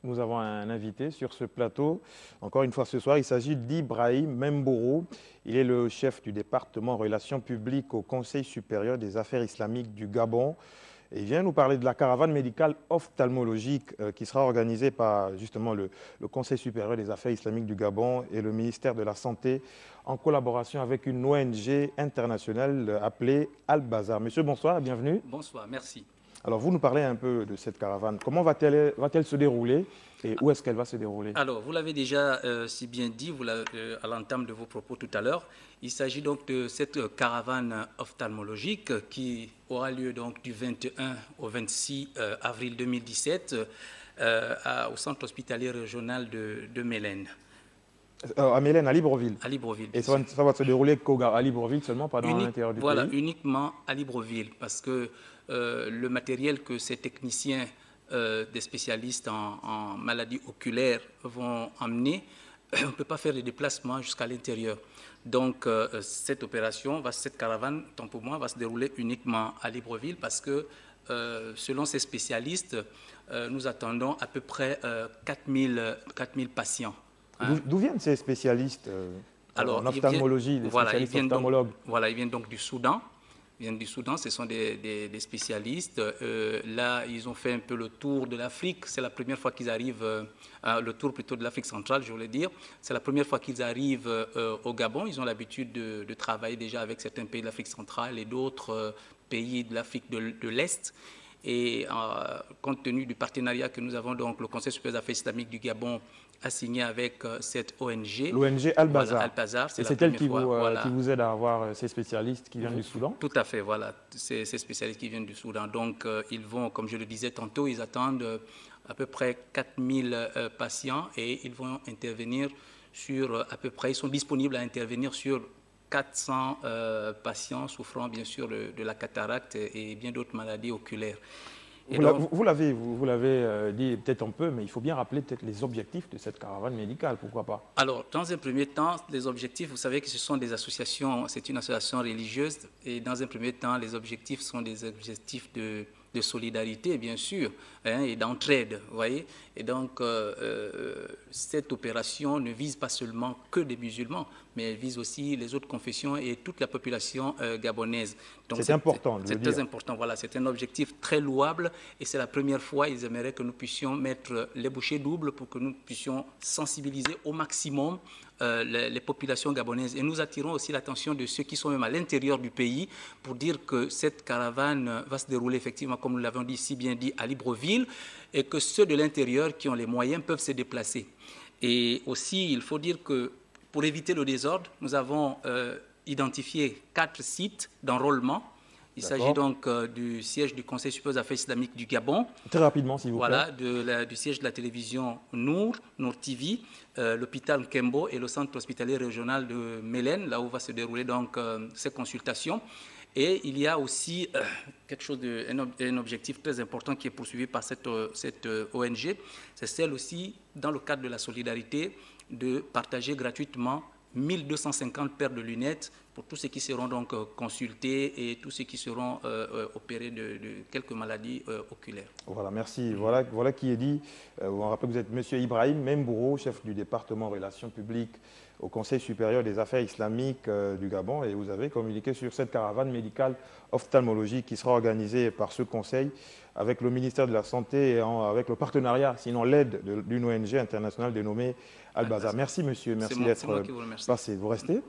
nous avons un invité sur ce plateau. Encore une fois ce soir, il s'agit d'Ibrahim Membourou. Il est le chef du département Relations publiques au Conseil supérieur des affaires islamiques du Gabon. Et il vient nous parler de la caravane médicale ophtalmologique qui sera organisée par justement le Conseil supérieur des affaires islamiques du Gabon et le ministère de la Santé en collaboration avec une ONG internationale appelée Al-Bazar. Monsieur, bonsoir, bienvenue. Bonsoir, merci. Alors, vous nous parlez un peu de cette caravane. Comment va-t-elle se dérouler et où est-ce qu'elle va se dérouler? Alors, vous l'avez déjà si bien dit à l'entame de vos propos tout à l'heure. Il s'agit donc de cette caravane ophtalmologique qui aura lieu donc du 21 au 26 avril 2017 au centre hospitalier régional de Mélène. À Mélène, à Libreville. À Libreville. Et ça va se dérouler à Libreville seulement, pas dans l'intérieur du pays? Voilà, uniquement à Libreville, parce que le matériel que ces techniciens, des spécialistes en maladies oculaires vont emmener, on ne peut pas faire des déplacements jusqu'à l'intérieur. Donc, cette caravane, tant pour moi, va se dérouler uniquement à Libreville parce que, selon ces spécialistes, nous attendons à peu près 4000 patients. Hein. D'où viennent ces spécialistes en ophtalmologie, des spécialistes ophtalmologues? Voilà, ils viennent donc du Soudan. Ils viennent du Soudan, ce sont des spécialistes. Là, ils ont fait un peu le tour de l'Afrique. C'est la première fois qu'ils arrivent, le tour plutôt de l'Afrique centrale, je voulais dire. C'est la première fois qu'ils arrivent au Gabon. Ils ont l'habitude de travailler déjà avec certains pays de l'Afrique centrale et d'autres pays de l'Afrique de l'Est. Et compte tenu du partenariat que nous avons, donc le Conseil supérieur des affaires islamiques du Gabon a signé avec cette ONG. L'ONG Al-Bazar. Voilà, Al-Bazar, et c'est elle qui vous aide à avoir ces spécialistes qui viennent du Soudan? Tout à fait, voilà, ces spécialistes qui viennent du Soudan. Donc, ils vont, comme je le disais tantôt, ils attendent à peu près 4000 patients et ils vont intervenir sur à peu près, ils sont disponibles à intervenir sur 400 patients souffrant bien sûr de la cataracte et bien d'autres maladies oculaires. Vous l'avez dit peut-être un peu, mais il faut bien rappeler peut-être les objectifs de cette caravane médicale, pourquoi pas? Alors, dans un premier temps, les objectifs, vous savez que ce sont des associations, c'est une association religieuse, et dans un premier temps, les objectifs sont des objectifs de solidarité, bien sûr, hein, et d'entraide, vous voyez. Et donc, cette opération ne vise pas seulement que des musulmans, mais elle vise aussi les autres confessions et toute la population gabonaise. C'est important de le dire. C'est très important, voilà. C'est un objectif très louable et c'est la première fois, ils aimeraient que nous puissions mettre les bouchées doubles pour que nous puissions sensibiliser au maximum les populations gabonaises. Et nous attirons aussi l'attention de ceux qui sont même à l'intérieur du pays pour dire que cette caravane va se dérouler effectivement, comme nous l'avons dit, si bien dit, à Libreville, et que ceux de l'intérieur qui ont les moyens peuvent se déplacer. Et aussi, il faut dire que pour éviter le désordre, nous avons identifié 4 sites d'enrôlement. Il s'agit donc du siège du Conseil supérieur des affaires islamiques du Gabon. Très rapidement, s'il vous plaît. Voilà, du siège de la télévision Nour TV, l'hôpital Kembo et le centre hospitalier régional de Mélène, là où va se dérouler donc ces consultations. Et il y a aussi un objectif très important qui est poursuivi par cette ONG, c'est celle aussi, dans le cadre de la solidarité, de partager gratuitement 1250 paires de lunettes pour tous ceux qui seront donc consultés et tous ceux qui seront opérés de quelques maladies oculaires. Voilà, merci. Voilà qui est dit. On rappelle que vous êtes M. Ibrahim Membourou, chef du département Relations publiques au Conseil supérieur des affaires islamiques du Gabon, et vous avez communiqué sur cette caravane médicale ophtalmologique qui sera organisée par ce conseil avec le ministère de la Santé et avec le partenariat, sinon l'aide d'une ONG internationale dénommée Al-Bazar. Merci monsieur, merci d'être passé. Vous restez.